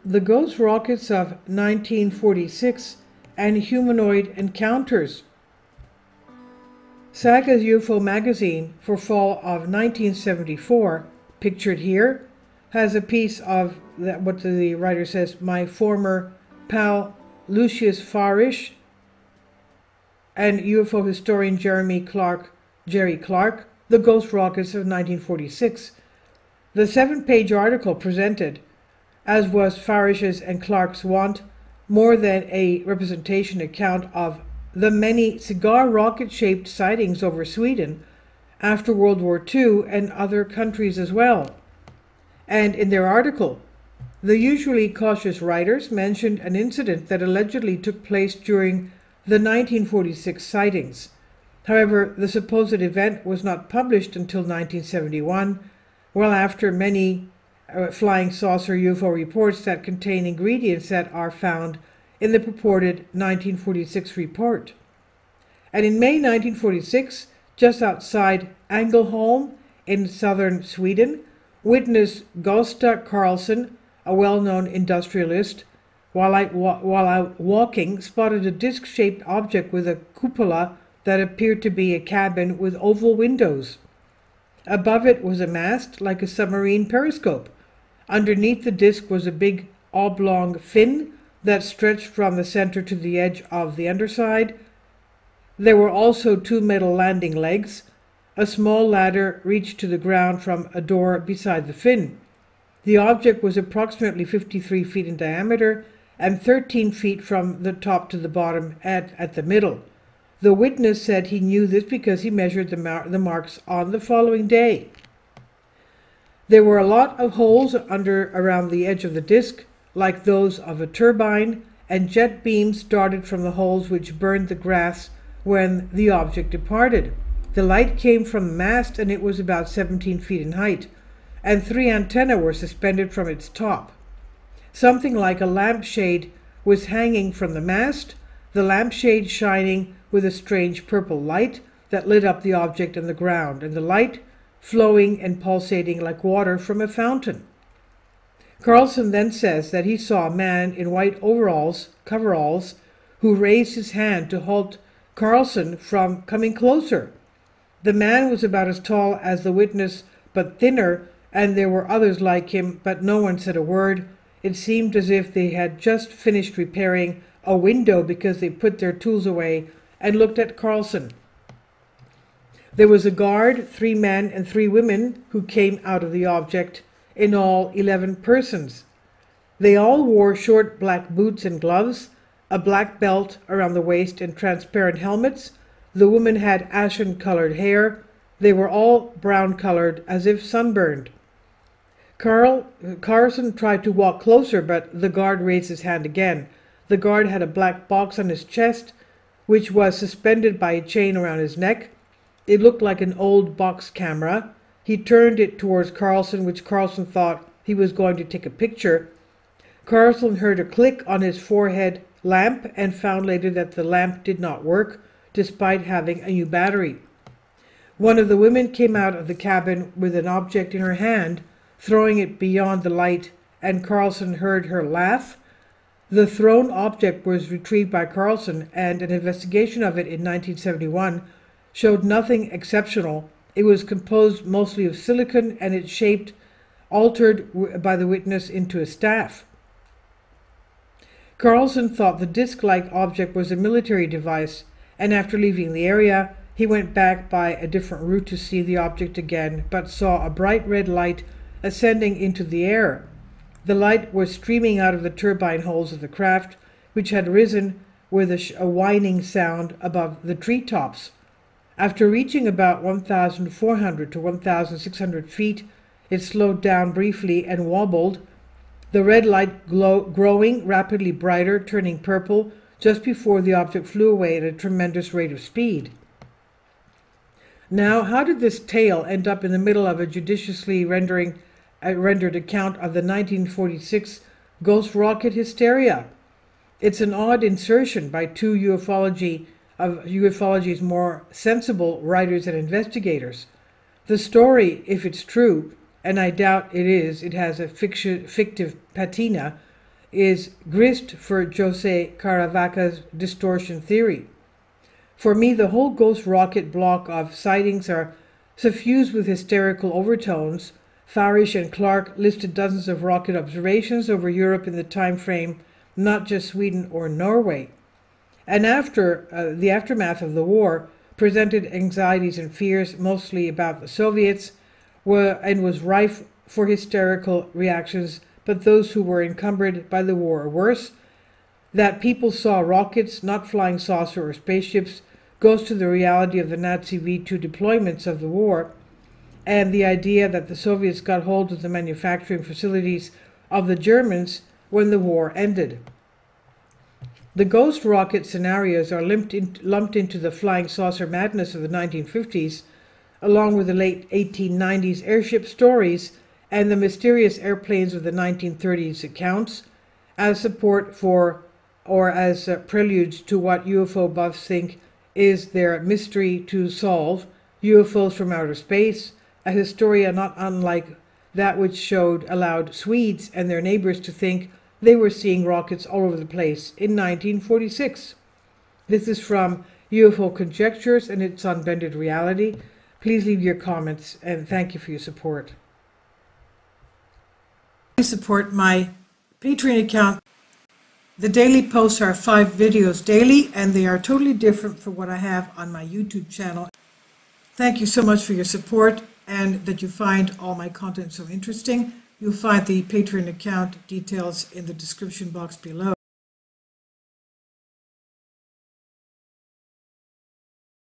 The Ghost Rockets of 1946 and Humanoid Encounters. Saga's UFO magazine for fall of 1974, pictured here, has a piece of what the writer says, my former pal Lucius Farish and UFO historian Jerry Clark, The Ghost Rockets of 1946. The 7-page article presented, as was Farish's and Clark's wont, more than a representation account of the many cigar rocket-shaped sightings over Sweden after World War II and other countries as well. And in their article, the usually cautious writers mentioned an incident that allegedly took place during the 1946 sightings. However, the supposed event was not published until 1971, well after many flying saucer UFO reports that contain ingredients that are found in the purported 1946 report. And in May 1946, just outside Ängelholm in southern Sweden, witness Gösta Karlsson, a well-known industrialist, while out walking, spotted a disc-shaped object with a cupola that appeared to be a cabin with oval windows. Above it was a mast like a submarine periscope. Underneath the disc was a big oblong fin that stretched from the center to the edge of the underside. There were also 2 metal landing legs. A small ladder reached to the ground from a door beside the fin. The object was approximately 53 feet in diameter and 13 feet from the top to the bottom at the middle. The witness said he knew this because he measured the marks on the following day. There were a lot of holes around the edge of the disc, like those of a turbine, and jet beams darted from the holes which burned the grass when the object departed. The light came from the mast, and it was about 17 feet in height, and 3 antennae were suspended from its top. Something like a lampshade was hanging from the mast, the lampshade shining with a strange purple light that lit up the object and the ground, and the light flowing and pulsating like water from a fountain. Carlson then says that he saw a man in white coveralls, who raised his hand to halt Carlson from coming closer. The man was about as tall as the witness, but thinner, and there were others like him, but no one said a word. It seemed as if they had just finished repairing a window because they put their tools away and looked at Carlson. There was a guard, 3 men and 3 women who came out of the object, in all 11 persons. They all wore short black boots and gloves, a black belt around the waist and transparent helmets. The woman had ashen-colored hair. They were all brown-colored, as if sunburned. Carlson tried to walk closer, but the guard raised his hand again. The guard had a black box on his chest, which was suspended by a chain around his neck. It looked like an old box camera. He turned it towards Carlson, which Carlson thought he was going to take a picture. Carlson heard a click on his forehead lamp and found later that the lamp did not work, despite having a new battery. One of the women came out of the cabin with an object in her hand, throwing it beyond the light, and Carlson heard her laugh. The thrown object was retrieved by Carlson, and an investigation of it in 1971 showed nothing exceptional. It was composed mostly of silicon, and its shape altered by the witness into a staff. Carlson thought the disc-like object was a military device, and after leaving the area, he went back by a different route to see the object again, but saw a bright red light ascending into the air. The light was streaming out of the turbine holes of the craft, which had risen with a whining sound above the treetops. After reaching about 1,400 to 1,600 feet, it slowed down briefly and wobbled, the red light growing rapidly brighter, turning purple, just before the object flew away at a tremendous rate of speed. Now, how did this tale end up in the middle of a judiciously rendered account of the 1946 ghost rocket hysteria? It's an odd insertion by 2 ufology's more sensible writers and investigators. The story, if it's true, and I doubt it is, it has a fictive patina, is grist for Jose Caravaca's distortion theory. For me, the whole ghost rocket block of sightings are suffused with hysterical overtones. Farish and Clark listed dozens of rocket observations over Europe in the time frame, not just Sweden or Norway. And after the aftermath of the war, presented anxieties and fears mostly about the Soviets, and was rife for hysterical reactions, but those who were encumbered by the war are worse. That people saw rockets, not flying saucer or spaceships, goes to the reality of the Nazi V-2 deployments of the war, and the idea that the Soviets got hold of the manufacturing facilities of the Germans when the war ended. The ghost rocket scenarios are lumped into the flying saucer madness of the 1950s, along with the late 1890s airship stories and the mysterious airplanes of the 1930s accounts, as support for or as preludes to what UFO buffs think is their mystery to solve, UFOs from outer space, a hysteria not unlike that which allowed Swedes and their neighbors to think they were seeing rockets all over the place in 1946. This is from UFO Conjectures and Its Unbended Reality. Please leave your comments and thank you for your support. Please support my Patreon account. The daily posts are 5 videos daily, and they are totally different from what I have on my YouTube channel. Thank you so much for your support and that you find all my content so interesting. You'll find the Patreon account details in the description box below.